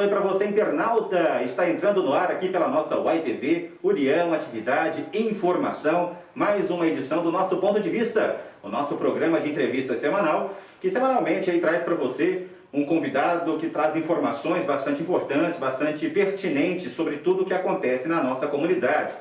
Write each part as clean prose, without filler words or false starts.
oi para você, internauta! Está entrando no ar aqui pela nossa YTV, União, Atividade e Informação, mais uma edição do nosso Ponto de Vista, o nosso programa de entrevista semanal, que semanalmente aí traz para você um convidado que traz informações bastante importantes, bastante pertinentes sobre tudo o que acontece na nossa comunidade.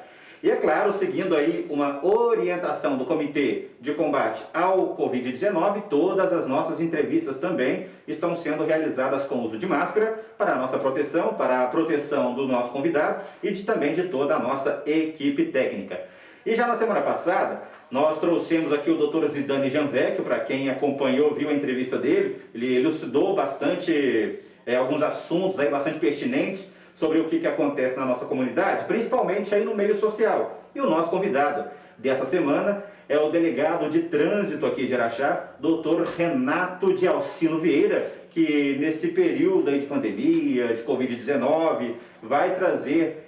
E é claro, seguindo aí uma orientação do Comitê de Combate ao Covid-19, todas as nossas entrevistas também estão sendo realizadas com uso de máscara para a nossa proteção, para a proteção do nosso convidado e também de toda a nossa equipe técnica. E já na semana passada, nós trouxemos aqui o Dr. Zidane Janvecchio, para quem acompanhou, viu a entrevista dele, ele elucidou bastante alguns assuntos aí bastante pertinentes sobre o que acontece na nossa comunidade, principalmente aí no meio social. E o nosso convidado dessa semana é o delegado de trânsito aqui de Araxá, Dr. Renato de Alcino Vieira, que nesse período aí de pandemia, de Covid-19, vai trazer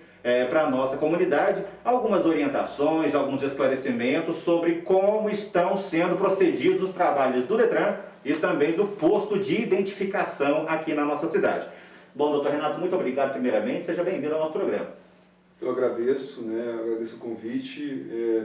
para a nossa comunidade algumas orientações, alguns esclarecimentos sobre como estão sendo procedidos os trabalhos do Detran e também do posto de identificação aqui na nossa cidade. Bom, doutor Renato, muito obrigado primeiramente, seja bem-vindo ao nosso programa. Eu agradeço, agradeço o convite,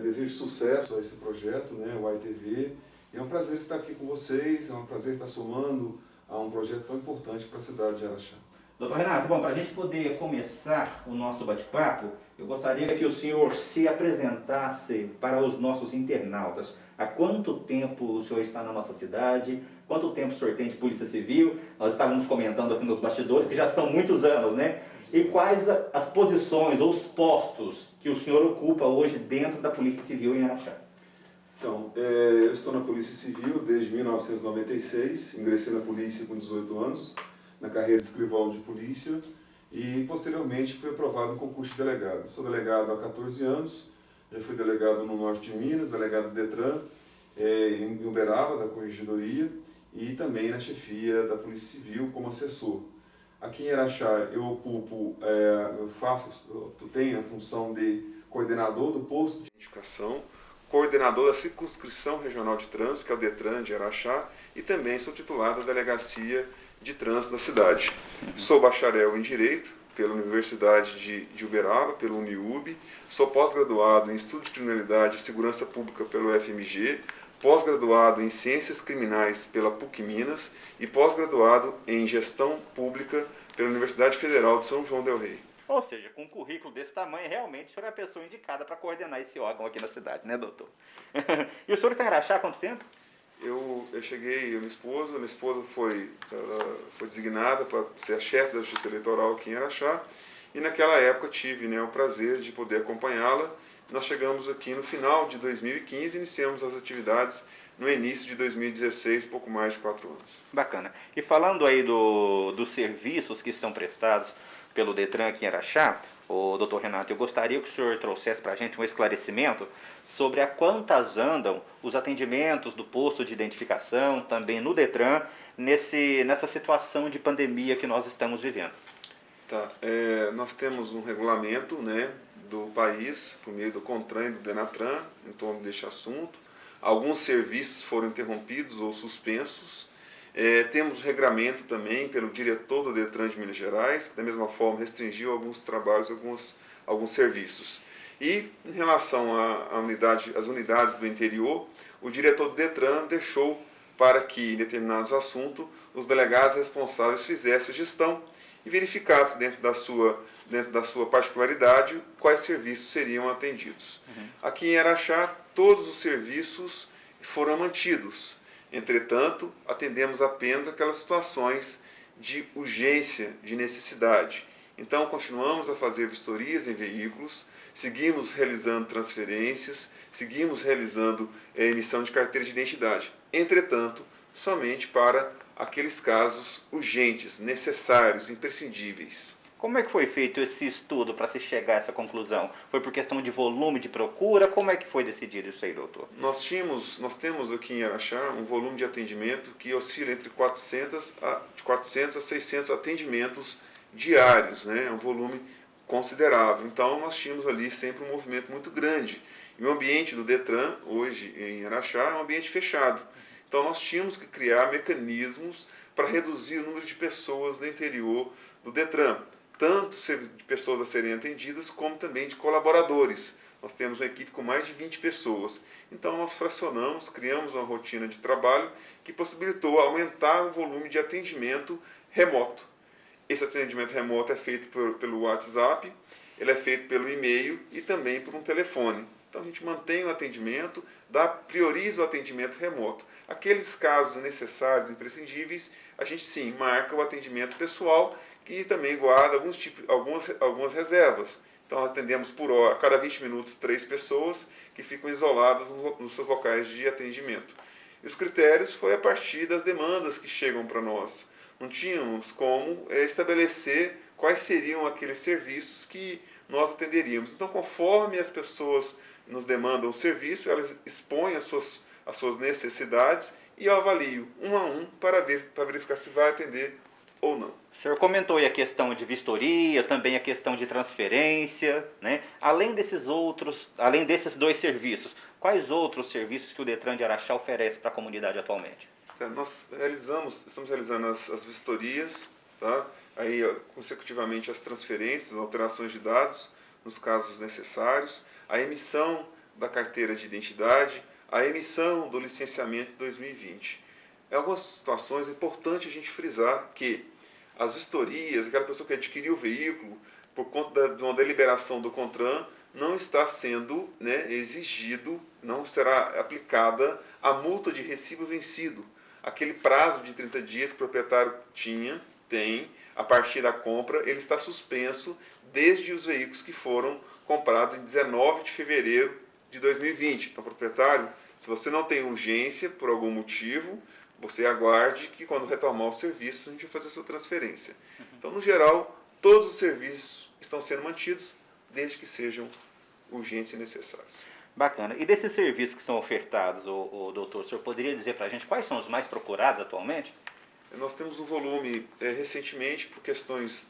desejo sucesso a esse projeto, o YTV. É um prazer estar aqui com vocês, é um prazer estar somando a um projeto tão importante para a cidade de Araxá. Doutor Renato, bom, para a gente poder começar o nosso bate-papo, eu gostaria que o senhor se apresentasse para os nossos internautas. Há quanto tempo o senhor está na nossa cidade? Quanto tempo o senhor tem de Polícia Civil? Nós estávamos comentando aqui nos bastidores que já são muitos anos, né? E quais as posições ou os postos que o senhor ocupa hoje dentro da Polícia Civil em Araxá? Então, eu estou na Polícia Civil desde 1996, ingressei na polícia com 18 anos, na carreira de escrivão de polícia, e posteriormente fui aprovado no concurso de delegado. Sou delegado há 14 anos, já fui delegado no norte de Minas, delegado do Detran, em Uberaba, da Corregedoria, e também na chefia da Polícia Civil como assessor. Aqui em Araxá eu tenho a função de coordenador do posto de identificação, coordenador da circunscrição regional de trânsito, que é o Detran de Araxá, e também sou titular da delegacia de trânsito da cidade. Sou bacharel em Direito pela Universidade de Uberaba, pelo UniUB, sou pós-graduado em Estudo de Criminalidade e Segurança Pública pelo FMG, pós-graduado em Ciências Criminais pela PUC Minas e pós-graduado em Gestão Pública pela Universidade Federal de São João del Rei. Ou seja, com um currículo desse tamanho, realmente o senhor é a pessoa indicada para coordenar esse órgão aqui na cidade, né, doutor? E o senhor está em Araxá há quanto tempo? Eu cheguei, minha esposa foi designada para ser a chefe da Justiça Eleitoral aqui em Araxá, e naquela época tive o prazer de poder acompanhá-la. Nós chegamos aqui no final de 2015 e iniciamos as atividades no início de 2016, pouco mais de 4 anos. Bacana. E falando aí dos serviços que são prestados pelo Detran aqui em Araxá, o doutor Renato, eu gostaria que o senhor trouxesse para a gente um esclarecimento sobre a quantas andam os atendimentos do posto de identificação, também no Detran, nessa situação de pandemia que nós estamos vivendo. Tá. Nós temos um regulamento do país, por meio do CONTRAN e do DENATRAN, em torno deste assunto. Alguns serviços foram interrompidos ou suspensos. Temos o regramento também pelo diretor do Detran de Minas Gerais, que da mesma forma restringiu alguns trabalhos, alguns serviços. E em relação às unidades do interior, o diretor do Detran deixou para que, em determinados assuntos, os delegados responsáveis fizessem a gestão e verificasse dentro da sua particularidade quais serviços seriam atendidos. Aqui em Araxá, todos os serviços foram mantidos. Entretanto, atendemos apenas aquelas situações de urgência, de necessidade. Então, continuamos a fazer vistorias em veículos, seguimos realizando transferências, seguimos realizando emissão de carteira de identidade. Entretanto, somente para aqueles casos urgentes, necessários, imprescindíveis. Como é que foi feito esse estudo para se chegar a essa conclusão? Foi por questão de volume de procura? Como é que foi decidido isso aí, doutor? Nós temos aqui em Araxá um volume de atendimento que oscila entre 400 a 600 atendimentos diários, É um volume considerável. Então, nós tínhamos ali sempre um movimento muito grande. E o ambiente do Detran, hoje em Araxá, é um ambiente fechado. Então, nós tínhamos que criar mecanismos para reduzir o número de pessoas no interior do Detran, tanto de pessoas a serem atendidas, como também de colaboradores. Nós temos uma equipe com mais de 20 pessoas. Então, nós fracionamos, criamos uma rotina de trabalho que possibilitou aumentar o volume de atendimento remoto. Esse atendimento remoto é feito pelo WhatsApp, ele é feito pelo e-mail e também por um telefone. Então, a gente mantém o atendimento, prioriza o atendimento remoto. Aqueles casos necessários, imprescindíveis, a gente sim marca o atendimento pessoal, que também guarda algumas reservas. Então, nós atendemos por hora, a cada 20 minutos, 3 pessoas que ficam isoladas nos seus locais de atendimento. E os critérios foi a partir das demandas que chegam para nós. Não tínhamos como estabelecer quais seriam aqueles serviços que nós atenderíamos. Então, conforme as pessoas nos demandam o serviço, elas expõem as suas necessidades e eu avalio um a um para verificar se vai atender ou não. O senhor comentou aí a questão de vistoria, também a questão de transferência, né? Além desses 2 serviços, quais outros serviços que o Detran de Araxá oferece para a comunidade atualmente? Nós estamos realizando as vistorias, tá? Aí, consecutivamente, as transferências, alterações de dados, nos casos necessários, a emissão da carteira de identidade, a emissão do licenciamento de 2020. Em algumas situações é importante a gente frisar que as vistorias, aquela pessoa que adquiriu o veículo, por conta de uma deliberação do CONTRAN, não está sendo exigido, não será aplicada a multa de recibo vencido. Aquele prazo de 30 dias que o proprietário tem, a partir da compra, ele está suspenso desde os veículos que foram comprados em 19 de fevereiro de 2020. Então, proprietário, se você não tem urgência por algum motivo, você aguarde que quando retomar o serviço a gente vai fazer a sua transferência. Então, no geral, todos os serviços estão sendo mantidos, desde que sejam urgentes e necessários. Bacana. E desses serviços que são ofertados, doutor, o senhor poderia dizer para a gente quais são os mais procurados atualmente? Nós temos um volume, recentemente, por questões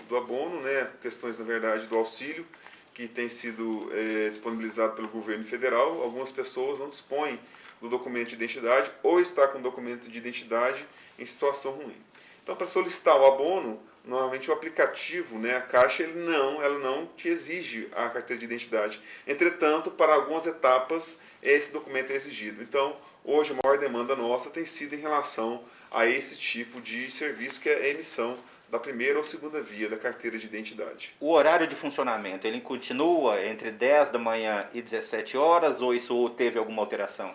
do abono, questões, na verdade, do auxílio, que tem sido disponibilizado pelo governo federal. Algumas pessoas não dispõem do documento de identidade ou está com o documento de identidade em situação ruim. Então, para solicitar o abono, normalmente o aplicativo, a Caixa, ela não te exige a carteira de identidade. Entretanto, para algumas etapas, esse documento é exigido. Então, hoje, a maior demanda nossa tem sido em relação a esse tipo de serviço, que é a emissão da primeira ou segunda via da carteira de identidade. O horário de funcionamento, ele continua entre 10 da manhã e 17 horas, ou isso teve alguma alteração?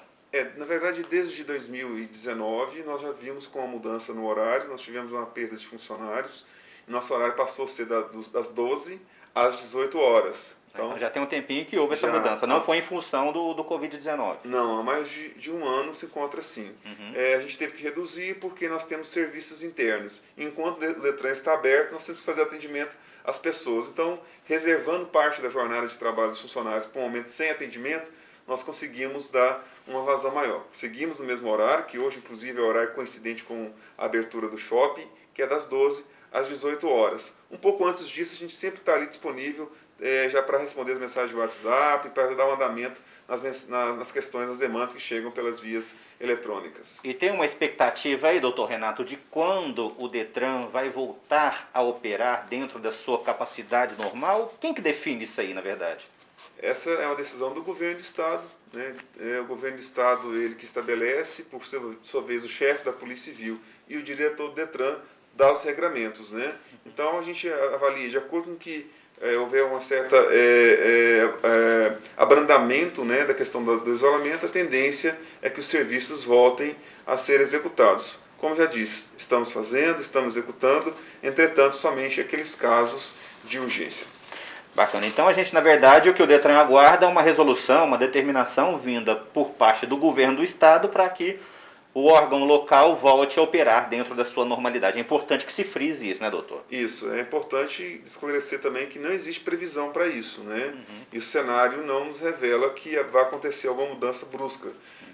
Na verdade, desde 2019, nós já vimos com a mudança no horário, nós tivemos uma perda de funcionários, e nosso horário passou a ser das 12 às 18 horas. Então já tem um tempinho que houve essa mudança, não foi em função do Covid-19. Não, há mais de um ano se encontra assim. A gente teve que reduzir porque nós temos serviços internos. Enquanto o Detran está aberto, nós temos que fazer atendimento às pessoas. Então, reservando parte da jornada de trabalho dos funcionários para um momento sem atendimento, nós conseguimos dar uma vazão maior. Seguimos no mesmo horário, que hoje, inclusive, é o horário coincidente com a abertura do shopping, que é das 12 às 18 horas. Um pouco antes disso, a gente sempre está ali disponível já para responder as mensagens do WhatsApp, para dar um andamento nas questões, nas demandas que chegam pelas vias eletrônicas. E tem uma expectativa aí, doutor Renato, de quando o Detran vai voltar a operar dentro da sua capacidade normal? Quem que define isso aí, na verdade? Essa é uma decisão do governo do Estado. É o governo do Estado ele que estabelece, por sua vez, o chefe da Polícia Civil e o diretor do Detran dá os regramentos. Então, a gente avalia, de acordo com que houver uma certa abrandamento da questão do isolamento, a tendência é que os serviços voltem a ser executados. Como já disse, estamos executando, entretanto, somente aqueles casos de urgência. Bacana. Então, a gente, na verdade, o que o Detran aguarda é uma resolução, uma determinação vinda por parte do governo do Estado para que o órgão local volte a operar dentro da sua normalidade. É importante que se frise isso, né, doutor? Isso. É importante esclarecer também que não existe previsão para isso, E o cenário não nos revela que vai acontecer alguma mudança brusca.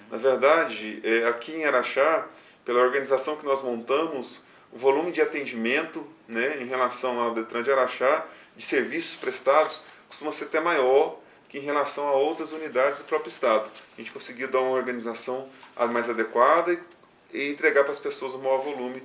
Na verdade, aqui em Araxá, pela organização que nós montamos, o volume de atendimento, em relação ao Detran de Araxá, de serviços prestados, costuma ser até maior que em relação a outras unidades do próprio Estado. A gente conseguiu dar uma organização mais adequada e entregar para as pessoas um maior volume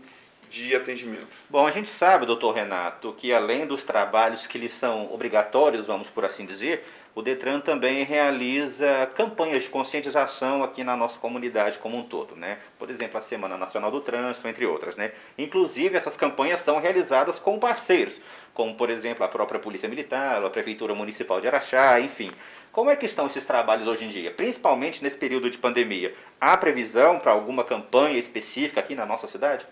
de atendimento. Bom, a gente sabe, doutor Renato, que além dos trabalhos que lhes são obrigatórios, vamos por assim dizer, o Detran também realiza campanhas de conscientização aqui na nossa comunidade como um todo, né? Por exemplo, a Semana Nacional do Trânsito, entre outras, né? Inclusive, essas campanhas são realizadas com parceiros, como, por exemplo, a própria Polícia Militar, a Prefeitura Municipal de Araxá, enfim. Como é que estão esses trabalhos hoje em dia, principalmente nesse período de pandemia? Há previsão para alguma campanha específica aqui na nossa cidade?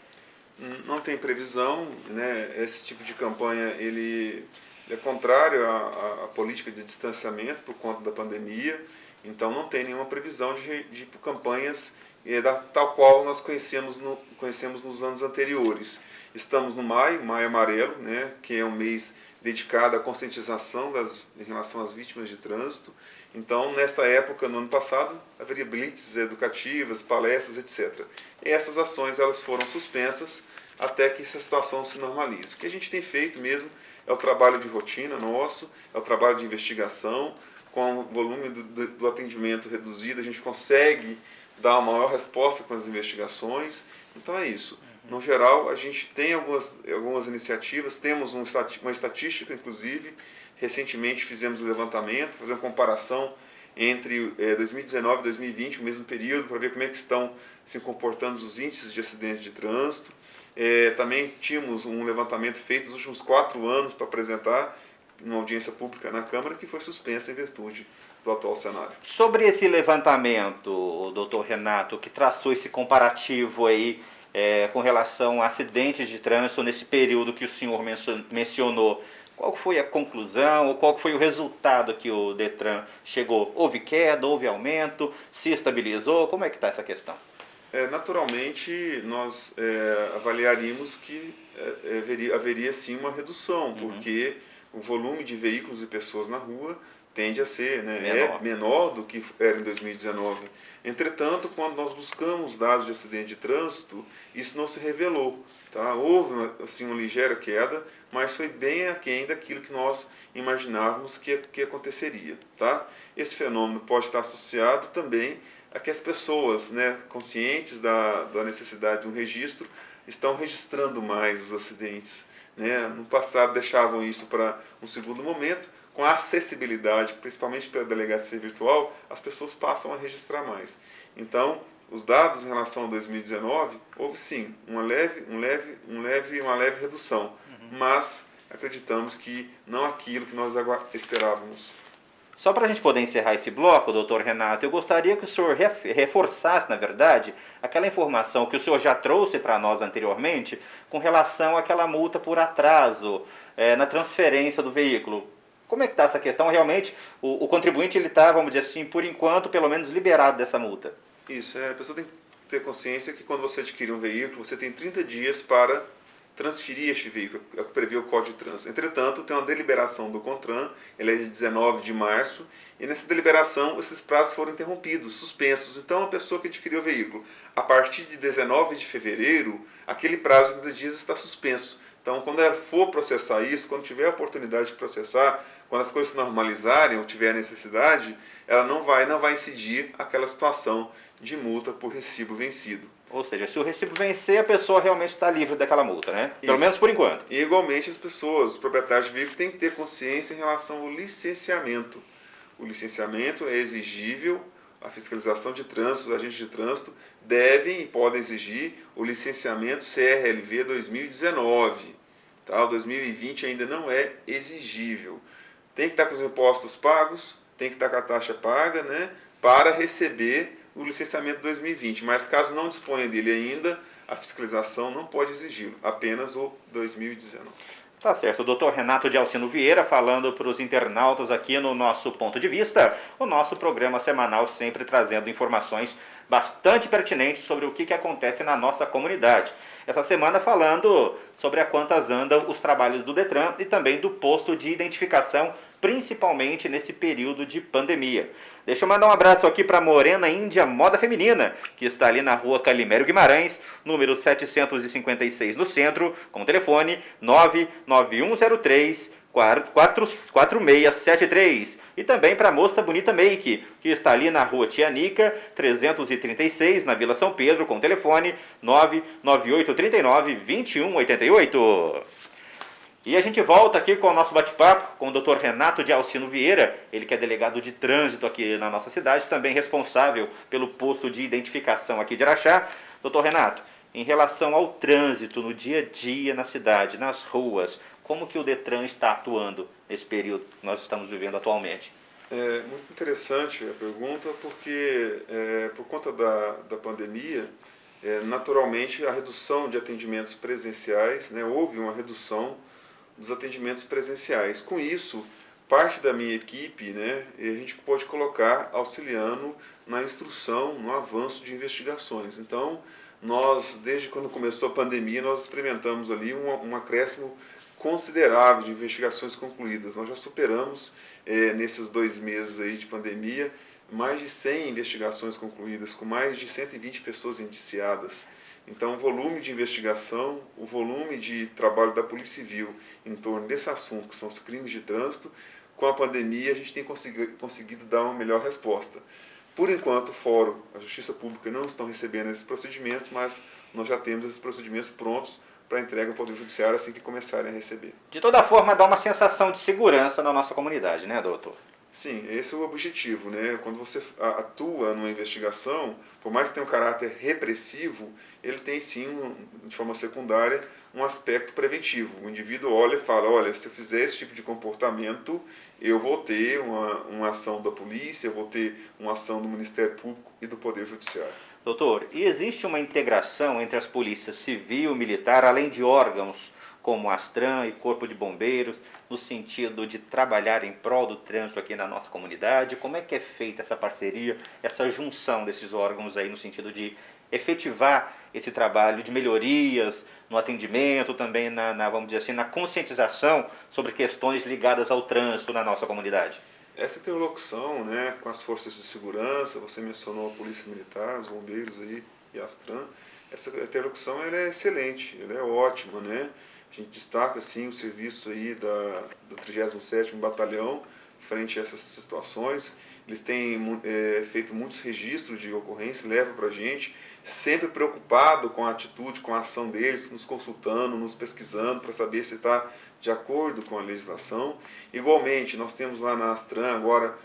Não tem previsão, né? Esse tipo de campanha ele é contrário à política de distanciamento por conta da pandemia, então não tem nenhuma previsão de campanhas tal qual nós conhecemos nos anos anteriores. Estamos no maio amarelo, né? Que é um mês dedicado à conscientização em relação às vítimas de trânsito. Então, nesta época, no ano passado, haveria blitzes educativas, palestras, etc. E essas ações elas foram suspensas até que essa situação se normalize. O que a gente tem feito mesmo é o trabalho de rotina nosso, é o trabalho de investigação. Com o volume do atendimento reduzido, a gente consegue dar uma maior resposta com as investigações. Então é isso. No geral, a gente tem algumas iniciativas, temos uma estatística, inclusive. Recentemente fizemos um levantamento, fazer uma comparação entre 2019 e 2020, o mesmo período, para ver como é que estão se comportando os índices de acidentes de trânsito. Também tínhamos um levantamento feito nos últimos 4 anos para apresentar numa audiência pública na Câmara, que foi suspensa em virtude do atual cenário. Sobre esse levantamento, doutor Renato, que traçou esse comparativo aí com relação a acidentes de trânsito nesse período que o senhor mencionou, qual foi a conclusão ou qual foi o resultado que o Detran chegou? Houve queda, houve aumento, se estabilizou? Como é que está essa questão? Naturalmente, nós avaliaríamos que haveria sim uma redução, porque o volume de veículos e pessoas na rua tende a ser menor do que era em 2019. Entretanto, quando nós buscamos dados de acidente de trânsito, isso não se revelou. Tá? Houve assim, uma ligeira queda, mas foi bem aquém daquilo que nós imaginávamos que aconteceria. Tá? Esse fenômeno pode estar associado também a que as pessoas, né, conscientes da necessidade de um registro, estão registrando mais os acidentes. Né? No passado deixavam isso para um segundo momento. Com a acessibilidade, principalmente pela delegacia virtual, as pessoas passam a registrar mais. Então, os dados em relação a 2019, houve sim uma leve redução, mas acreditamos que não aquilo que nós esperávamos. Só para a gente poder encerrar esse bloco, doutor Renato, eu gostaria que o senhor reforçasse, na verdade, aquela informação que o senhor já trouxe para nós anteriormente com relação àquela multa por atraso na transferência do veículo. Como é que está essa questão? Realmente, o contribuinte está, vamos dizer assim, por enquanto, pelo menos liberado dessa multa. Isso, a pessoa tem que ter consciência que quando você adquire um veículo, você tem 30 dias para transferir este veículo, é o que prevê o Código de Trânsito. Entretanto, tem uma deliberação do CONTRAN, ela é de 19 de março, e nessa deliberação esses prazos foram interrompidos, suspensos. Então, a pessoa que adquiriu o veículo, a partir de 19 de fevereiro, aquele prazo de 30 dias está suspenso. Então, quando ela for processar isso, quando tiver a oportunidade de processar, quando as coisas se normalizarem ou tiver necessidade, ela não vai incidir aquela situação de multa por recibo vencido. Ou seja, se o recibo vencer, a pessoa realmente está livre daquela multa, né? Pelo menos por enquanto. E igualmente as pessoas, os proprietários de veículos, têm que ter consciência em relação ao licenciamento. O licenciamento é exigível, a fiscalização de trânsito, os agentes de trânsito devem e podem exigir o licenciamento CRLV 2019. Tá? O 2020 ainda não é exigível. Tem que estar com os impostos pagos, tem que estar com a taxa paga, né, para receber o licenciamento 2020. Mas caso não disponha dele ainda, a fiscalização não pode exigi-lo, apenas o 2019. Tá certo, o doutor Renato de Alcino Vieira falando para os internautas aqui no nosso Ponto de Vista, o nosso programa semanal sempre trazendo informações bastante pertinentes sobre o que acontece na nossa comunidade. Essa semana falando sobre a quantas andam os trabalhos do Detran e também do posto de identificação, principalmente nesse período de pandemia. Deixa eu mandar um abraço aqui para Morena Índia Moda Feminina, que está ali na rua Calimério Guimarães, número 756 no centro, com o telefone 99103 4673. E também para a Moça Bonita Make, que está ali na rua Tianica, 336, na Vila São Pedro, com o telefone 99839-2188. E a gente volta aqui com o nosso bate-papo com o Dr. Renato de Alcino Vieira, ele que é delegado de trânsito aqui na nossa cidade, também responsável pelo posto de identificação aqui de Araxá. Dr. Renato, em relação ao trânsito no dia a dia na cidade, nas ruas, como que o Detran está atuando nesse período que nós estamos vivendo atualmente? É muito interessante a pergunta, porque por conta da pandemia, naturalmente a redução de atendimentos presenciais, né, houve uma redução dos atendimentos presenciais. Com isso, parte da minha equipe, né, a gente pode colocar auxiliando na instrução, no avanço de investigações. Então, nós, desde quando começou a pandemia, nós experimentamos ali um acréscimo considerável de investigações concluídas. Nós já superamos, nesses 2 meses aí de pandemia, mais de 100 investigações concluídas, com mais de 120 pessoas indiciadas. Então, o volume de investigação, o volume de trabalho da Polícia Civil em torno desse assunto, que são os crimes de trânsito, com a pandemia a gente tem conseguido dar uma melhor resposta. Por enquanto, o Fórum, a Justiça Pública não estão recebendo esses procedimentos, mas nós já temos esses procedimentos prontos para entrega ao Poder Judiciário assim que começarem a receber. De toda forma, dá uma sensação de segurança na nossa comunidade, né, doutor? Sim, esse é o objetivo, né? Quando você atua numa investigação, por mais que tenha um caráter repressivo, ele tem sim, de forma secundária, um aspecto preventivo. O indivíduo olha e fala, olha, se eu fizer esse tipo de comportamento, eu vou ter uma ação da polícia, eu vou ter uma ação do Ministério Público e do Poder Judiciário. Doutor, e existe uma integração entre as polícias civil e militar, além de órgãos como Astran e Corpo de Bombeiros, no sentido de trabalhar em prol do trânsito aqui na nossa comunidade? Como é que é feita essa parceria, essa junção desses órgãos aí no sentido de efetivar esse trabalho de melhorias no atendimento, também vamos dizer assim, na conscientização sobre questões ligadas ao trânsito na nossa comunidade? Essa interlocução, né, com as forças de segurança, você mencionou a Polícia Militar, os bombeiros aí e a Astran, essa interlocução ela é excelente, ela é ótima, né? A gente destaca assim o serviço aí do 37º Batalhão frente a essas situações. Eles têm feito muitos registros de ocorrência, levam para a gente, sempre preocupado com a atitude, com a ação deles, nos consultando, nos pesquisando para saber se está de acordo com a legislação. Igualmente, nós temos lá na Astran agora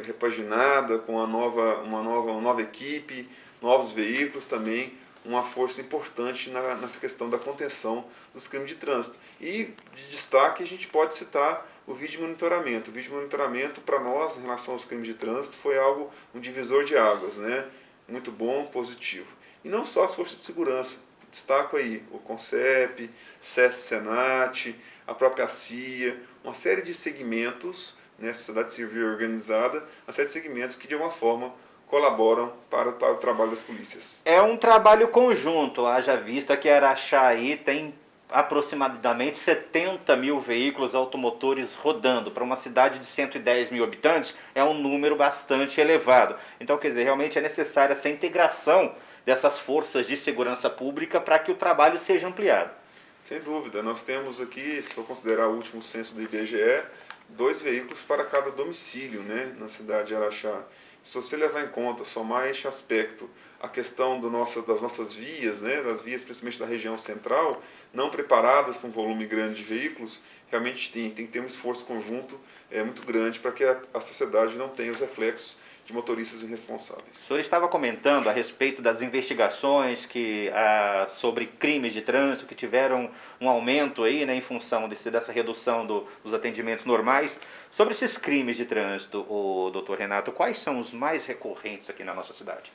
repaginada com uma nova equipe, novos veículos também, uma força importante nessa questão da contenção dos crimes de trânsito. E de destaque a gente pode citar o vídeo monitoramento. O vídeo monitoramento para nós, em relação aos crimes de trânsito, foi um divisor de águas, né? Muito bom, positivo. E não só as forças de segurança. Destaco aí o CONCEP, SESC-SENAT, a própria CIA, uma série de segmentos, né, sociedade civil organizada, uma série de segmentos que de alguma forma colaboram para o trabalho das polícias. É um trabalho conjunto, haja vista que Araxá tem aproximadamente 70 mil veículos automotores rodando. Para uma cidade de 110 mil habitantes, é um número bastante elevado. Então, quer dizer, realmente é necessária essa integração dessas forças de segurança pública para que o trabalho seja ampliado. Sem dúvida, nós temos aqui, se for considerar o último censo do IBGE, 2 veículos para cada domicílio, né, na cidade de Araxá. Se você levar em conta, somar este aspecto, a questão das nossas vias, né, das vias principalmente da região central, não preparadas para um volume grande de veículos, realmente tem que ter um esforço conjunto muito grande para que a sociedade não tenha os reflexos de motoristas irresponsáveis. O senhor estava comentando a respeito das investigações sobre crimes de trânsito que tiveram um aumento aí, né, em função dessa redução dos atendimentos normais. Sobre esses crimes de trânsito, doutor Renato, quais são os mais recorrentes aqui na nossa cidade?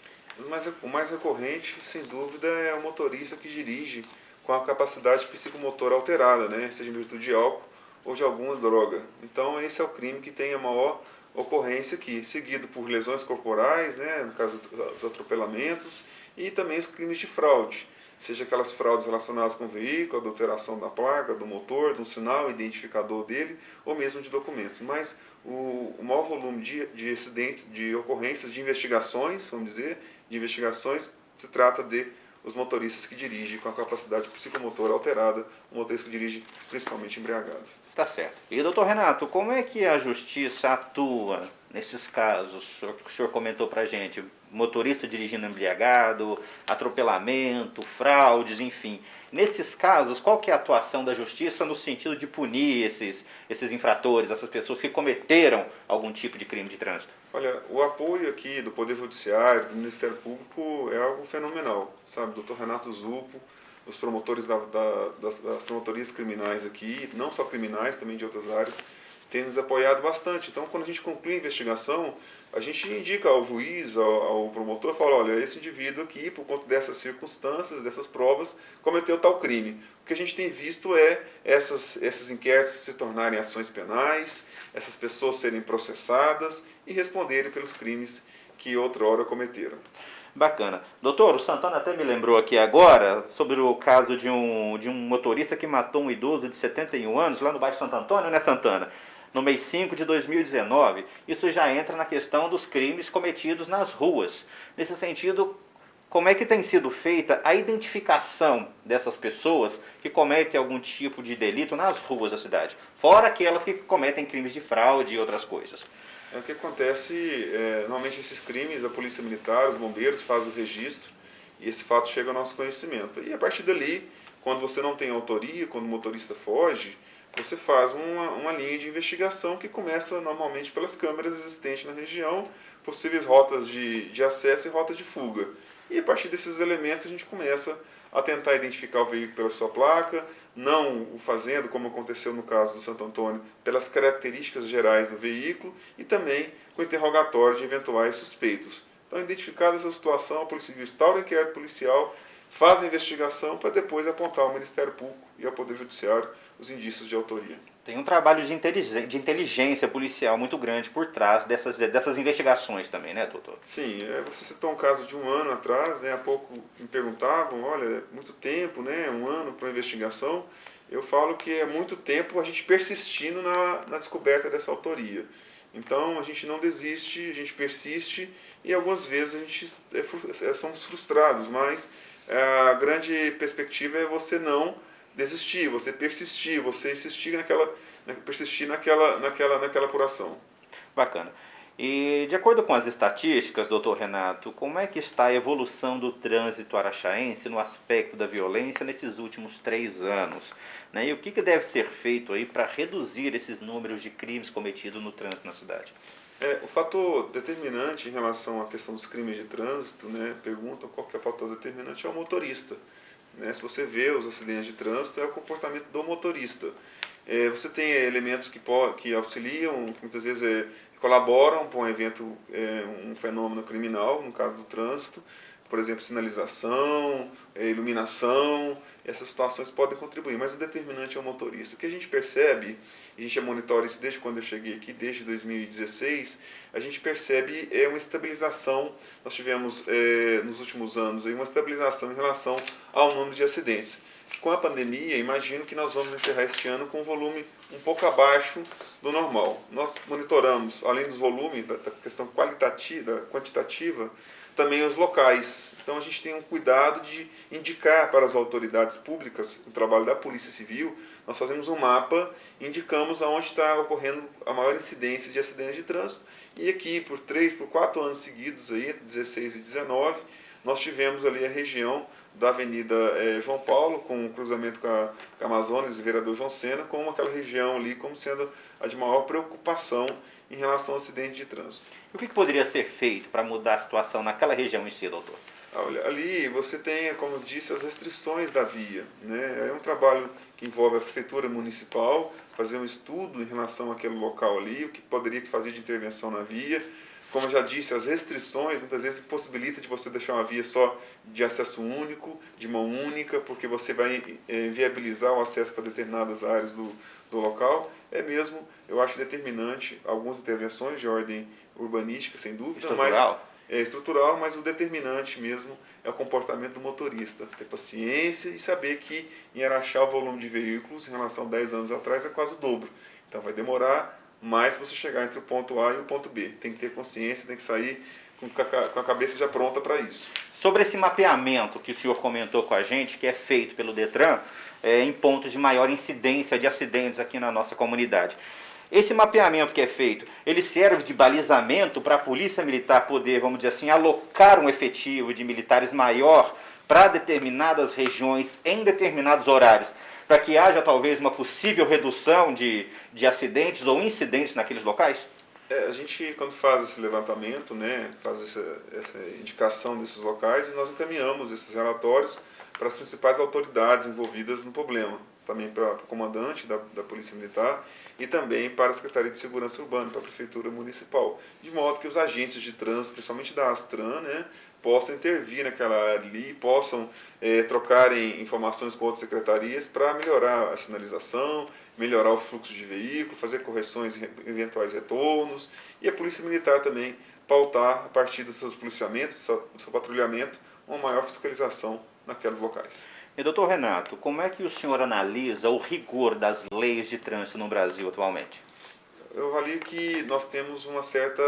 O mais recorrente, sem dúvida, é o motorista que dirige com a capacidade psicomotora alterada, né, seja em virtude de álcool ou de alguma droga. Então, esse é o crime que tem a maior ocorrência aqui, seguido por lesões corporais, né, no caso dos atropelamentos, e também os crimes de fraude, seja aquelas fraudes relacionadas com o veículo, adulteração da placa, do motor, do sinal identificador dele, ou mesmo de documentos. Mas o maior volume de acidentes, de ocorrências, de investigações, vamos dizer, de investigações, se trata de os motoristas que dirigem com a capacidade psicomotora alterada, o motorista que dirige principalmente embriagado. Tá certo. E, doutor Renato, como é que a justiça atua nesses casos? O senhor comentou pra gente, motorista dirigindo embriagado, atropelamento, fraudes, enfim. Nesses casos, qual que é a atuação da justiça no sentido de punir esses infratores, essas pessoas que cometeram algum tipo de crime de trânsito? Olha, o apoio aqui do Poder Judiciário, do Ministério Público é algo fenomenal, sabe? Dr. Renato Zupo, os promotores das promotorias criminais aqui, não só criminais, também de outras áreas, têm nos apoiado bastante. Então, quando a gente conclui a investigação, a gente indica ao juiz, ao promotor, fala, olha, esse indivíduo aqui, por conta dessas circunstâncias, dessas provas, cometeu tal crime. O que a gente tem visto é esses inquéritos se tornarem ações penais, essas pessoas serem processadas e responderem pelos crimes que outrora cometeram. Bacana. Doutor, o Santana até me lembrou aqui agora sobre o caso de um motorista que matou um idoso de 71 anos lá no bairro Santo Antônio, né, Santana? No mês 5 de 2019. Isso já entra na questão dos crimes cometidos nas ruas. Nesse sentido, como é que tem sido feita a identificação dessas pessoas que cometem algum tipo de delito nas ruas da cidade? Fora aquelas que cometem crimes de fraude e outras coisas. O que acontece, normalmente esses crimes, a polícia militar, os bombeiros fazem o registro e esse fato chega ao nosso conhecimento. E a partir dali, quando você não tem autoria, quando o motorista foge, você faz uma linha de investigação que começa normalmente pelas câmeras existentes na região, possíveis rotas de acesso e rota de fuga. E a partir desses elementos a gente começa a tentar identificar o veículo pela sua placa, não o fazendo, como aconteceu no caso do Santo Antônio, pelas características gerais do veículo e também com o interrogatório de eventuais suspeitos. Então, identificada essa situação, a Polícia Civil instaura o inquérito policial, faz a investigação para depois apontar ao Ministério Público e ao Poder Judiciário os indícios de autoria. Tem um trabalho de inteligência policial muito grande por trás dessas investigações também, né, doutor? Sim, você citou um caso de um ano atrás, né? Há pouco me perguntavam, olha, muito tempo, né? Um ano para uma investigação. Eu falo que é muito tempo a gente persistindo na descoberta dessa autoria. Então a gente não desiste, a gente persiste e algumas vezes a gente somos frustrados, mas a grande perspectiva é você não desistir, você persistir, você insistir persistir naquela apuração. Bacana. E de acordo com as estatísticas, doutor Renato, como é que está a evolução do trânsito araxaense no aspecto da violência nesses últimos 3 anos? Né? E o que deve ser feito aí para reduzir esses números de crimes cometidos no trânsito na cidade? O fator determinante em relação à questão dos crimes de trânsito, né, perguntam qual que é o fator determinante, é o motorista. Né? Se você vê os acidentes de trânsito, é o comportamento do motorista. Você tem elementos que auxiliam, que muitas vezes colaboram para um evento, um fenômeno criminal, no caso do trânsito, por exemplo, sinalização, iluminação, essas situações podem contribuir, mas o determinante é o motorista. O que a gente percebe, a gente já monitora isso desde quando eu cheguei aqui, desde 2016, a gente percebe uma estabilização, nós tivemos nos últimos anos uma estabilização em relação ao número de acidentes. Com a pandemia, imagino que nós vamos encerrar este ano com um volume um pouco abaixo do normal. Nós monitoramos, além dos volumes, da questão quantitativa, também os locais. Então a gente tem um cuidado de indicar para as autoridades públicas, o trabalho da Polícia Civil, nós fazemos um mapa, indicamos aonde está ocorrendo a maior incidência de acidentes de trânsito. E aqui, por 4 anos seguidos, aí, 16 e 19, nós tivemos ali a região da Avenida João Paulo, com o cruzamento com a Amazonas e o vereador João Sena, como aquela região ali como sendo a de maior preocupação em relação ao acidente de trânsito. E o que poderia ser feito para mudar a situação naquela região em si, doutor? Olha, ali você tem, como eu disse, as restrições da via. Né? É um trabalho que envolve a Prefeitura Municipal, fazer um estudo em relação àquele local ali, o que poderia fazer de intervenção na via. Como eu já disse, as restrições muitas vezes possibilitam de você deixar uma via só de acesso único, de mão única, porque você vai viabilizar o acesso para determinadas áreas do local. Mesmo, eu acho determinante algumas intervenções de ordem urbanística, sem dúvida. Estrutural? Estrutural, mas o determinante mesmo é o comportamento do motorista. Ter paciência e saber que em Araxá o volume de veículos em relação a 10 anos atrás é quase o dobro. Então vai demorar mais para você chegar entre o ponto A e o ponto B. Tem que ter consciência, tem que sair com a cabeça já pronta para isso. Sobre esse mapeamento que o senhor comentou com a gente, que é feito pelo Detran, em pontos de maior incidência de acidentes aqui na nossa comunidade. Esse mapeamento que é feito, ele serve de balizamento para a Polícia Militar poder, vamos dizer assim, alocar um efetivo de militares maior para determinadas regiões em determinados horários, para que haja talvez uma possível redução de acidentes ou incidentes naqueles locais? A gente, quando faz esse levantamento, né, faz essa indicação desses locais, e nós encaminhamos esses relatórios para as principais autoridades envolvidas no problema, também para o comandante da Polícia Militar e também para a Secretaria de Segurança Urbana, para a Prefeitura Municipal, de modo que os agentes de trânsito, principalmente da ASTRAN, né, possam intervir naquela área ali, possam trocarem informações com outras secretarias para melhorar a sinalização, melhorar o fluxo de veículo, fazer correções em eventuais retornos, e a Polícia Militar também pautar, a partir dos seus policiamentos, do seu patrulhamento, uma maior fiscalização naqueles locais. E doutor Renato, como é que o senhor analisa o rigor das leis de trânsito no Brasil atualmente? Eu avalio que nós temos uma certa...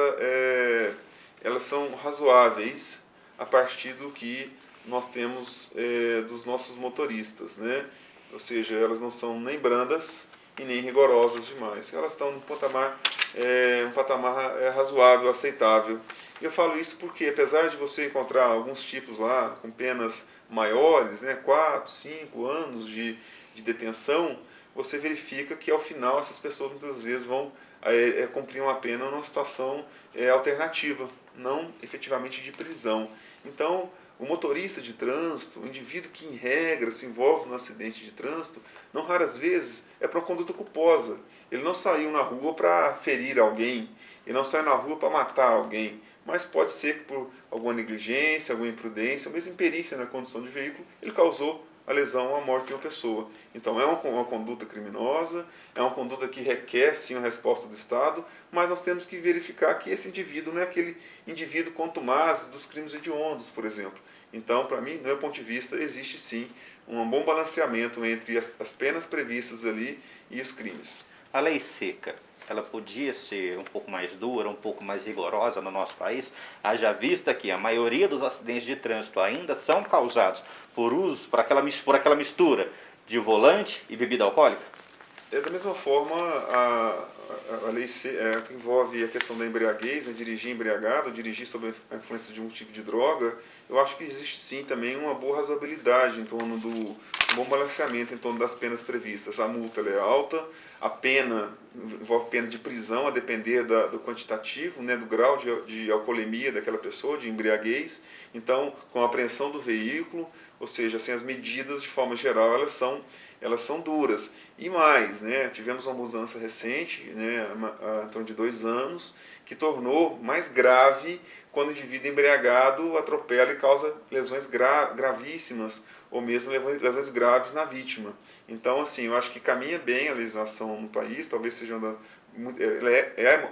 elas são razoáveis a partir do que nós temos dos nossos motoristas, né? Ou seja, elas não são nem brandas e nem rigorosas demais. Elas estão num patamar, razoável, aceitável. E eu falo isso porque, apesar de você encontrar alguns tipos lá com penas maiores, né, 4, 5 anos de detenção, você verifica que ao final essas pessoas muitas vezes vão cumprir uma pena numa situação alternativa, não efetivamente de prisão. Então, o motorista de trânsito, o indivíduo que em regra se envolve no acidente de trânsito, não raras vezes é para uma conduta culposa. Ele não saiu na rua para ferir alguém, ele não saiu na rua para matar alguém, mas pode ser que por alguma negligência, alguma imprudência, ou mesmo imperícia na condução de veículo, ele causou a lesão ou a morte de uma pessoa. Então é uma conduta criminosa, é uma conduta que requer sim uma resposta do Estado, mas nós temos que verificar que esse indivíduo não é aquele indivíduo contumaz dos crimes hediondos, por exemplo. Então, para mim, do meu ponto de vista, existe sim um bom balanceamento entre as penas previstas ali e os crimes. A lei seca, ela podia ser um pouco mais dura, um pouco mais rigorosa no nosso país, haja vista que a maioria dos acidentes de trânsito ainda são causados por aquela mistura de volante e bebida alcoólica? Da mesma forma, a lei que envolve a questão da embriaguez, né, dirigir embriagado, dirigir sob a influência de um tipo de droga, eu acho que existe sim também uma boa razoabilidade em torno um bom balanceamento em torno das penas previstas. A multa ela é alta, a pena envolve pena de prisão, a depender do quantitativo, né, do grau de alcoolemia daquela pessoa, de embriaguez. Então, com a apreensão do veículo, ou seja, assim, as medidas de forma geral elas são duras. E mais, né, tivemos uma mudança recente, né, em torno de 2 anos, que tornou mais grave quando o indivíduo embriagado atropela e causa lesões gravíssimas, ou mesmo lesões graves na vítima. Então, assim, eu acho que caminha bem a legislação no país, talvez seja ela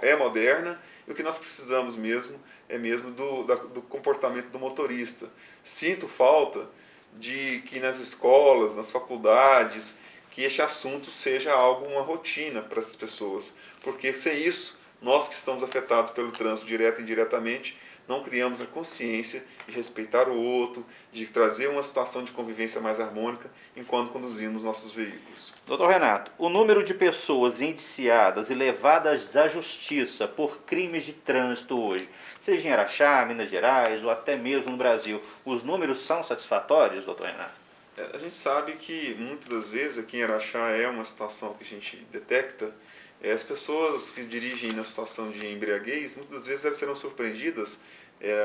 é moderna, e o que nós precisamos mesmo é mesmo do comportamento do motorista. Sinto falta de que nas escolas, nas faculdades, que este assunto seja algo, uma rotina para essas pessoas. Porque sem isso, nós que estamos afetados pelo trânsito direto e indiretamente, não criamos a consciência de respeitar o outro, de trazer uma situação de convivência mais harmônica enquanto conduzimos nossos veículos. Doutor Renato, o número de pessoas indiciadas e levadas à justiça por crimes de trânsito hoje, seja em Araxá, Minas Gerais ou até mesmo no Brasil, os números são satisfatórios, doutor Renato? A gente sabe que muitas das vezes aqui em Araxá é uma situação que a gente detecta. As pessoas que dirigem na situação de embriaguez, muitas das vezes elas serão surpreendidas,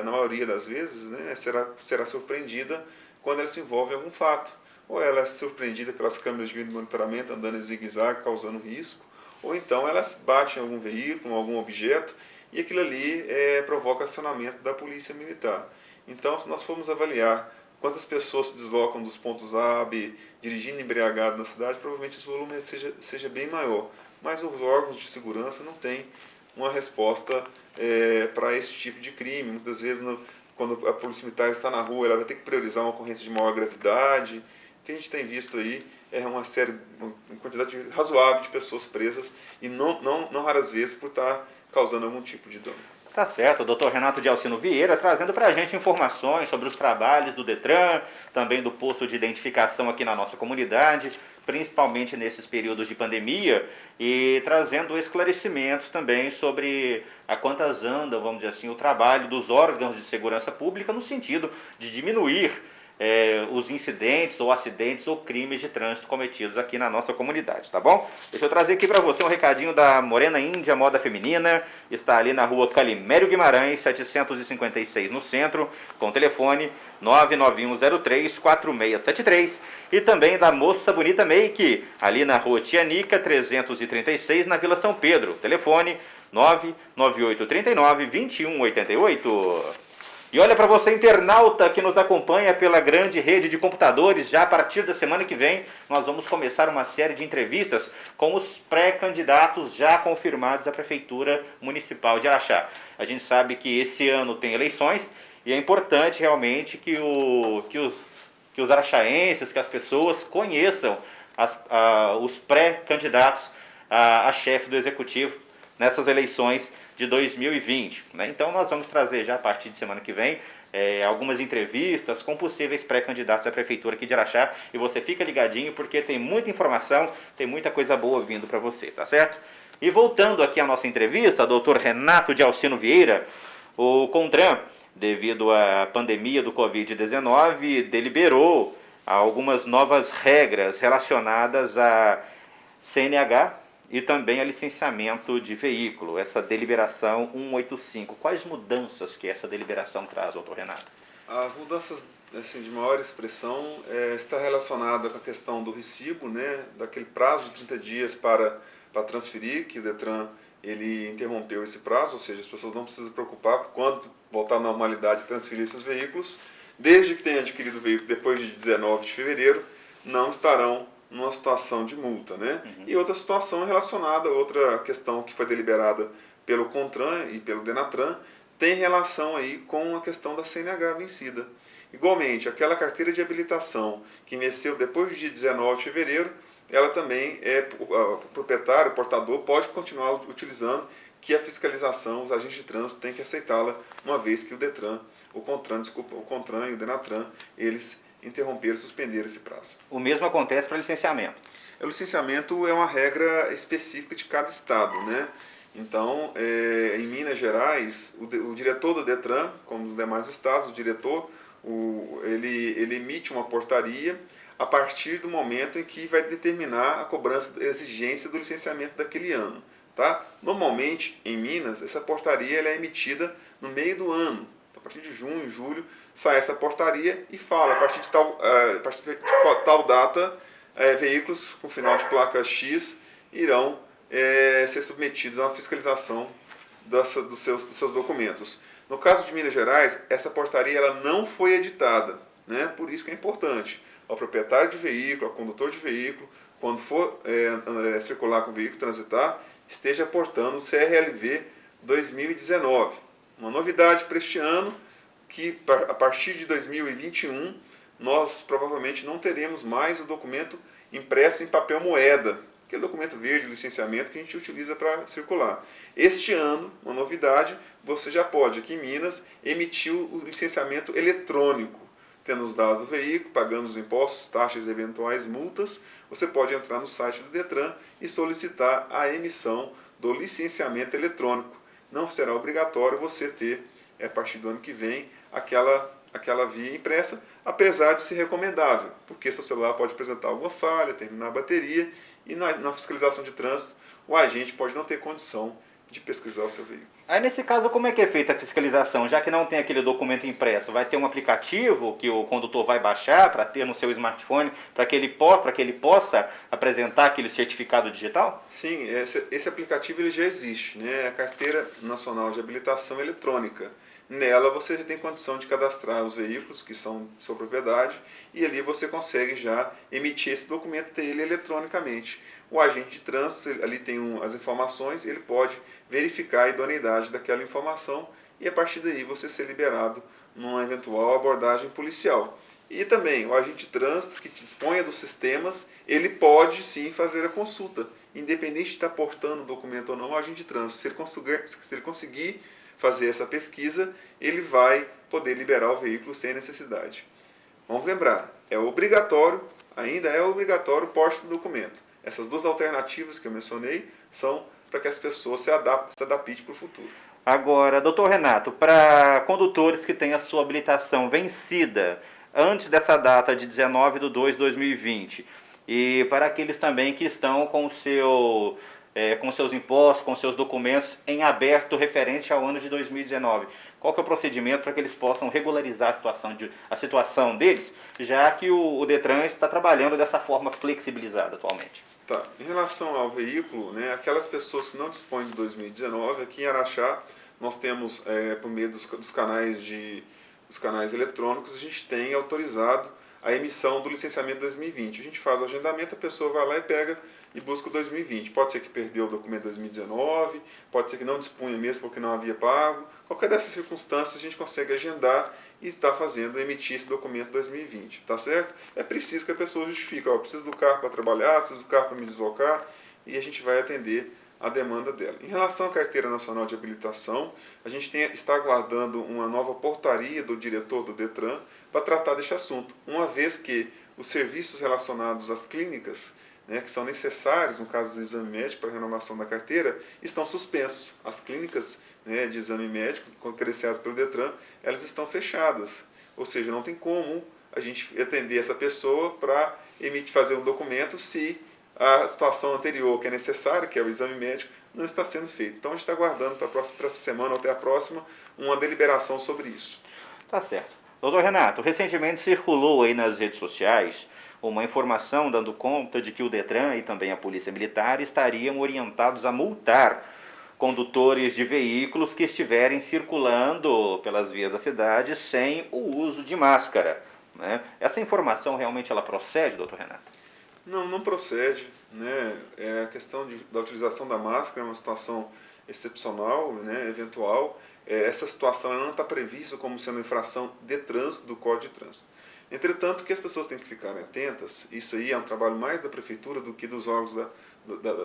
na maioria das vezes, né, será surpreendida quando ela se envolve em algum fato. Ou ela é surpreendida pelas câmeras de vídeo monitoramento andando em zigue-zague, causando risco, ou então elas batem em algum veículo, em algum objeto, e aquilo ali provoca acionamento da polícia militar. Então, se nós formos avaliar quantas pessoas se deslocam dos pontos A a B dirigindo embriagado na cidade, provavelmente esse volume seja bem maior. Mas os órgãos de segurança não têm uma resposta para esse tipo de crime. Muitas vezes, quando a polícia militar está na rua, ela vai ter que priorizar uma ocorrência de maior gravidade. O que a gente tem visto aí é uma quantidade razoável de pessoas presas e não raras vezes por estar causando algum tipo de dano. Tá certo, o doutor Renato de Alcino Vieira trazendo para a gente informações sobre os trabalhos do Detran, também do posto de identificação aqui na nossa comunidade, principalmente nesses períodos de pandemia, e trazendo esclarecimentos também sobre a quantas anda, vamos dizer assim, o trabalho dos órgãos de segurança pública no sentido de diminuir os incidentes ou acidentes ou crimes de trânsito cometidos aqui na nossa comunidade, tá bom? Deixa eu trazer aqui para você um recadinho da Morena Índia Moda Feminina, está ali na rua Calimério Guimarães, 756 no centro, com telefone 99103-4673, e também da Moça Bonita Make, ali na rua Tianica, 336, na Vila São Pedro, telefone 99839-2188. E olha para você, internauta que nos acompanha pela grande rede de computadores, já a partir da semana que vem nós vamos começar uma série de entrevistas com os pré-candidatos já confirmados à Prefeitura Municipal de Araxá. A gente sabe que esse ano tem eleições e é importante realmente que os araxaenses, que as pessoas conheçam os pré-candidatos a chefe do Executivo nessas eleições de 2020. Né? Então nós vamos trazer já a partir de semana que vem algumas entrevistas com possíveis pré-candidatos à Prefeitura aqui de Araxá, e você fica ligadinho porque tem muita informação, tem muita coisa boa vindo para você, tá certo? E voltando aqui à nossa entrevista, doutor Renato de Alcino Vieira, o CONTRAN, devido à pandemia do Covid-19, deliberou algumas novas regras relacionadas a CNH e também a licenciamento de veículo, essa deliberação 185. Quais mudanças que essa deliberação traz, doutor Renato? As mudanças assim, de maior expressão está relacionada com a questão do recibo, né, daquele prazo de 30 dias para transferir, que o Detran ele interrompeu esse prazo, ou seja, as pessoas não precisam se preocupar quando voltar à normalidade transferir seus veículos, desde que tenham adquirido o veículo depois de 19 de fevereiro, não estarão numa situação de multa, né? Uhum. E outra situação relacionada, outra questão que foi deliberada pelo CONTRAN e pelo DENATRAN, tem relação aí com a questão da CNH vencida. Igualmente, aquela carteira de habilitação que venceu depois do dia 19 de fevereiro, ela também o proprietário, o portador, pode continuar utilizando, que a fiscalização, os agentes de trânsito têm que aceitá-la, uma vez que o CONTRAN e o DENATRAN, eles interromper e suspender esse prazo. O mesmo acontece para licenciamento? O licenciamento é uma regra específica de cada estado, né? Então, em Minas Gerais, o diretor do Detran, como nos demais estados, o diretor, ele emite uma portaria a partir do momento em que vai determinar a cobrança, a exigência do licenciamento daquele ano. Tá? Normalmente, em Minas, essa portaria ela é emitida no meio do ano. A partir de junho, julho, sai essa portaria e fala, a partir de tal data, veículos com final de placa X irão ser submetidos a uma fiscalização dos seus documentos. No caso de Minas Gerais, essa portaria ela não foi editada, né? Por isso que é importante ao proprietário de veículo, ao condutor de veículo, quando for circular com o veículo, transitar, esteja portando o CRLV 2019. Uma novidade para este ano, que a partir de 2021 nós provavelmente não teremos mais o documento impresso em papel moeda, aquele documento verde de licenciamento que a gente utiliza para circular. Este ano, uma novidade, você já pode, aqui em Minas, emitir o licenciamento eletrônico, tendo os dados do veículo, pagando os impostos, taxas e eventuais multas. Você pode entrar no site do Detran e solicitar a emissão do licenciamento eletrônico. Não será obrigatório você ter, a partir do ano que vem, aquela via impressa, apesar de ser recomendável, porque seu celular pode apresentar alguma falha, terminar a bateria, e na fiscalização de trânsito, o agente pode não ter condição de pesquisar o seu veículo. Aí nesse caso, como é que é feita a fiscalização? Já que não tem aquele documento impresso, vai ter um aplicativo que o condutor vai baixar para ter no seu smartphone, para que ele possa apresentar aquele certificado digital? Sim, esse aplicativo ele já existe, né? A Carteira Nacional de Habilitação Eletrônica. Nela você já tem condição de cadastrar os veículos que são de sua propriedade e ali você consegue já emitir esse documento, ter ele eletronicamente. O agente de trânsito, ali tem as informações, ele pode verificar a idoneidade daquela informação e a partir daí você ser liberado numa eventual abordagem policial. E também o agente de trânsito que disponha dos sistemas, ele pode sim fazer a consulta, independente de estar portando o documento ou não, o agente de trânsito, se ele conseguir fazer essa pesquisa, ele vai poder liberar o veículo sem necessidade. Vamos lembrar, ainda é obrigatório o porte do documento. Essas duas alternativas que eu mencionei são para que as pessoas se adaptem para o futuro. Agora, doutor Renato, para condutores que têm a sua habilitação vencida antes dessa data de 19/2/2020 e para aqueles também que estão com seus impostos, com seus documentos em aberto referente ao ano de 2019, qual que é o procedimento para que eles possam regularizar a situação deles, já que o Detran está trabalhando dessa forma flexibilizada atualmente? Tá. Em relação ao veículo, né, aquelas pessoas que não dispõem de 2019, aqui em Araxá, nós temos, por meio dos canais eletrônicos, a gente tem autorizado a emissão do licenciamento 2020. A gente faz o agendamento, a pessoa vai lá e pega e busca o 2020. Pode ser que perdeu o documento 2019, pode ser que não dispunha mesmo porque não havia pago. Qualquer dessas circunstâncias a gente consegue agendar e está emitir esse documento 2020, tá certo? É preciso que a pessoa justifique, eu preciso do carro para trabalhar, preciso do carro para me deslocar, e a gente vai atender a demanda dela. Em relação à Carteira Nacional de Habilitação, a gente está aguardando uma nova portaria do diretor do Detran para tratar deste assunto, uma vez que os serviços relacionados às clínicas, né, que são necessários no caso do exame médico para a renovação da carteira, estão suspensos. As clínicas, né, de exame médico, credenciadas pelo Detran, elas estão fechadas. Ou seja, não tem como a gente atender essa pessoa para fazer um documento se a situação anterior que é necessária, que é o exame médico, não está sendo feito. Então a gente está aguardando para essa semana ou até a próxima uma deliberação sobre isso. Tá certo. Doutor Renato, recentemente circulou aí nas redes sociais uma informação dando conta de que o Detran e também a Polícia Militar estariam orientados a multar condutores de veículos que estiverem circulando pelas vias da cidade sem o uso de máscara, né? Essa informação realmente ela procede, doutor Renato? Não procede, né? A questão da utilização da máscara é uma situação excepcional, né? Eventual. Essa situação não está prevista como sendo infração de trânsito do Código de Trânsito. Entretanto, o que as pessoas têm que ficar atentas, isso aí é um trabalho mais da prefeitura do que dos órgãos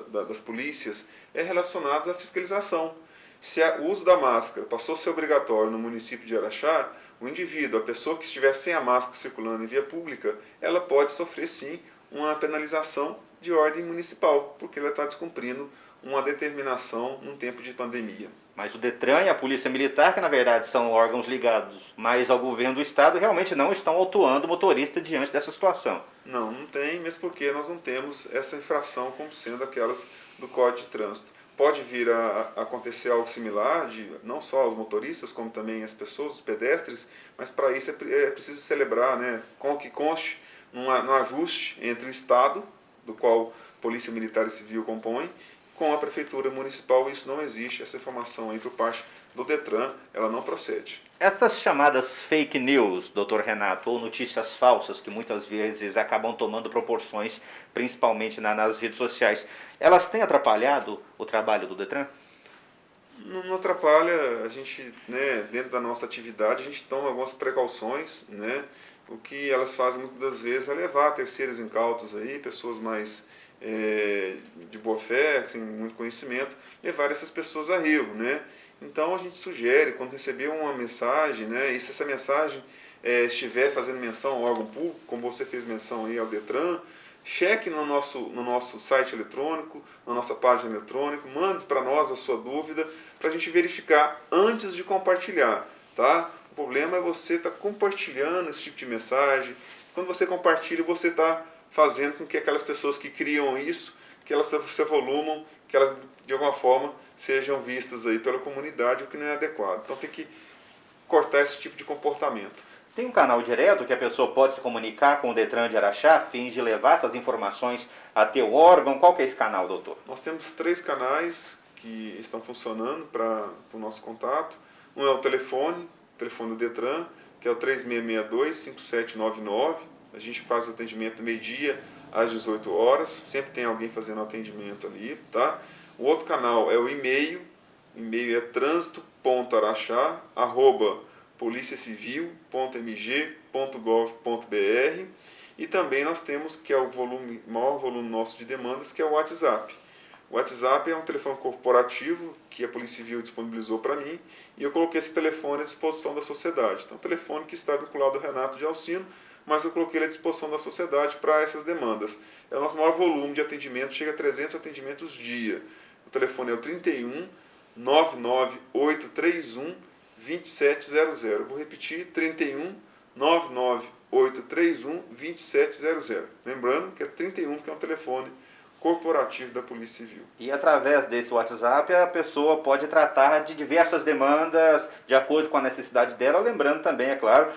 das polícias, é relacionado à fiscalização. Se o uso da máscara passou a ser obrigatório no município de Araxá, o indivíduo, a pessoa que estiver sem a máscara circulando em via pública, ela pode sofrer sim uma penalização de ordem municipal, porque ela está descumprindo uma determinação num tempo de pandemia. Mas o Detran e a Polícia Militar, que na verdade são órgãos ligados mais ao governo do estado, realmente não estão autuando o motorista diante dessa situação. Não tem, mesmo porque nós não temos essa infração como sendo aquelas do Código de Trânsito. Pode vir a acontecer algo similar, não só aos motoristas, como também às pessoas, os pedestres, mas para isso é preciso celebrar, né, com que conste num ajuste entre o Estado, do qual Polícia Militar e Civil compõem, com a Prefeitura Municipal. Isso não existe, essa informação aí por parte do Detran, ela não procede. Essas chamadas fake news, doutor Renato, ou notícias falsas, que muitas vezes acabam tomando proporções, principalmente nas redes sociais, elas têm atrapalhado o trabalho do Detran? Não atrapalha, a gente, né, dentro da nossa atividade, a gente toma algumas precauções, né? O que elas fazem muitas das vezes é levar terceiros incautos aí, pessoas mais de boa fé, que têm muito conhecimento, levar essas pessoas a erro, né? Então a gente sugere, quando receber uma mensagem, né, e se essa mensagem estiver fazendo menção ao órgão público, como você fez menção aí ao Detran, cheque no nosso site eletrônico, na nossa página eletrônica, mande para nós a sua dúvida, para a gente verificar antes de compartilhar, tá? O problema é você estar compartilhando esse tipo de mensagem. Quando você compartilha, você está fazendo com que aquelas pessoas que criam isso, que elas se evolumam, que elas de alguma forma sejam vistas aí pela comunidade, o que não é adequado. Então tem que cortar esse tipo de comportamento. Tem um canal direto que a pessoa pode se comunicar com o Detran de Araxá, a fim de levar essas informações até o órgão? Qual que é esse canal, doutor? Nós temos 3 canais que estão funcionando para o nosso contato. Um é o telefone do Detran, que é o 3662-5799. A gente faz atendimento meio-dia às 18 horas. Sempre tem alguém fazendo atendimento ali, tá? O outro canal é o e-mail. O e-mail é transito.araxá@policiacivil.mg.gov.br. E também nós temos, que é o maior volume nosso de demandas, que é o WhatsApp. O O WhatsApp é um telefone corporativo que a Polícia Civil disponibilizou para mim e eu coloquei esse telefone à disposição da sociedade. Então, é um telefone que está vinculado ao Renato de Alcino, mas eu coloquei ele à disposição da sociedade para essas demandas. É o nosso maior volume de atendimento, chega a 300 atendimentos dia. O telefone é o 31 99831 2700. Eu vou repetir, 31 99831 2700. Lembrando que é 31, que é um telefone corporativo da Polícia Civil. E através desse WhatsApp a pessoa pode tratar de diversas demandas de acordo com a necessidade dela, lembrando também, é claro,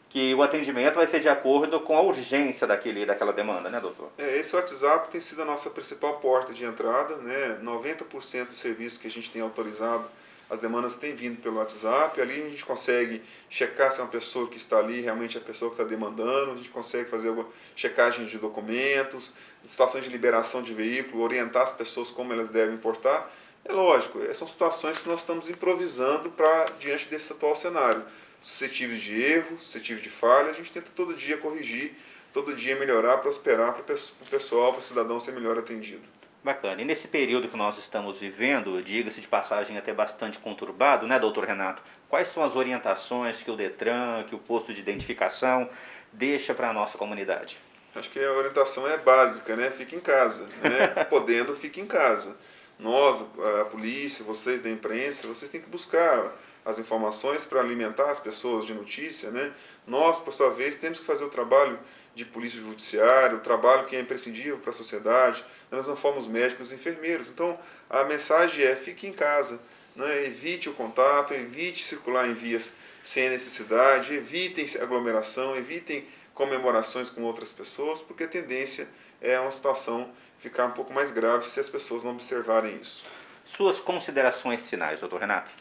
que o atendimento vai ser de acordo com a urgência daquela demanda, né, doutor? Esse WhatsApp tem sido a nossa principal porta de entrada, né? 90% dos serviços que a gente tem autorizado, as demandas têm vindo pelo WhatsApp. Ali a gente consegue checar se é uma pessoa que está ali, realmente é a pessoa que está demandando, a gente consegue fazer alguma checagem de documentos, situações de liberação de veículo, orientar as pessoas como elas devem portar. É lógico, são situações que nós estamos improvisando diante desse atual cenário. Suscetíveis de erro, suscetíveis de falha, a gente tenta todo dia corrigir, todo dia melhorar, prosperar para o pessoal, para o cidadão ser melhor atendido. Bacana. E nesse período que nós estamos vivendo, diga-se de passagem até bastante conturbado, né, doutor Renato? Quais são as orientações que o Detran, que o posto de identificação deixa para a nossa comunidade? Acho que a orientação é básica, né? Fique em casa, né? Podendo, fique em casa. Nós, a polícia, vocês da imprensa, vocês têm que buscar as informações para alimentar as pessoas de notícia, né? Nós, por sua vez, temos que fazer o trabalho de polícia judiciária, o trabalho que é imprescindível para a sociedade. Nós não fomos médicos, enfermeiros. Então, a mensagem é: fique em casa, né? Evite o contato, evite circular em vias sem necessidade, evitem aglomeração, evitem comemorações com outras pessoas, porque a tendência é uma situação ficar um pouco mais grave se as pessoas não observarem isso. Suas considerações finais, doutor Renato?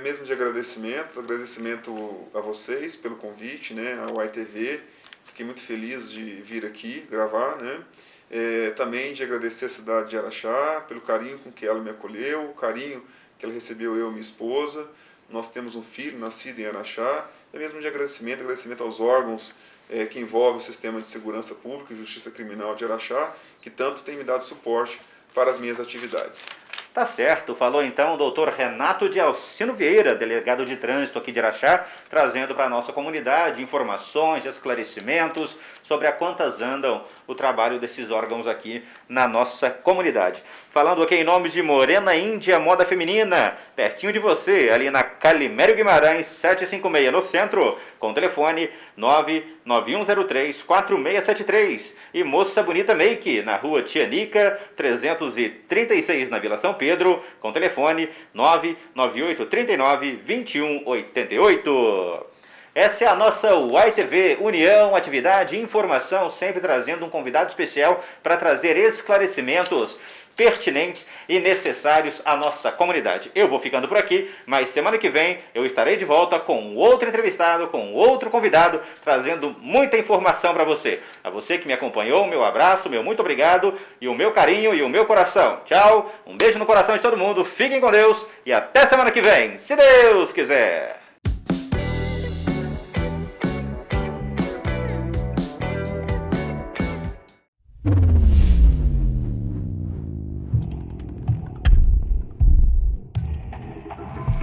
Mesmo de agradecimento a vocês pelo convite, né, ao YTV. Fiquei muito feliz de vir aqui gravar, né? Também de agradecer a cidade de Araxá pelo carinho com que ela me acolheu, o carinho que ela recebeu eu e minha esposa. Nós temos um filho nascido em Araxá. Mesmo de agradecimento aos órgãos que envolvem o sistema de segurança pública e justiça criminal de Araxá, que tanto tem me dado suporte para as minhas atividades. Tá certo, falou então o doutor Renato de Alcino Vieira, delegado de trânsito aqui de Araxá, trazendo para a nossa comunidade informações, esclarecimentos sobre a quantas andam o trabalho desses órgãos aqui na nossa comunidade. Falando aqui em nome de Morena Índia Moda Feminina, pertinho de você, ali na Calimério Guimarães 756 no centro, com telefone 99103-4673. E Moça Bonita Make, na rua Tianica 336, na Vila São Pedro, com telefone 99839-2188. Essa é a nossa YTV, União, Atividade e Informação, sempre trazendo um convidado especial para trazer esclarecimentos pertinentes e necessários à nossa comunidade. Eu vou ficando por aqui, mas semana que vem eu estarei de volta com outro entrevistado, com outro convidado, trazendo muita informação para você. A você que me acompanhou, meu abraço, meu muito obrigado e o meu carinho e o meu coração. Tchau, um beijo no coração de todo mundo, fiquem com Deus e até semana que vem, se Deus quiser.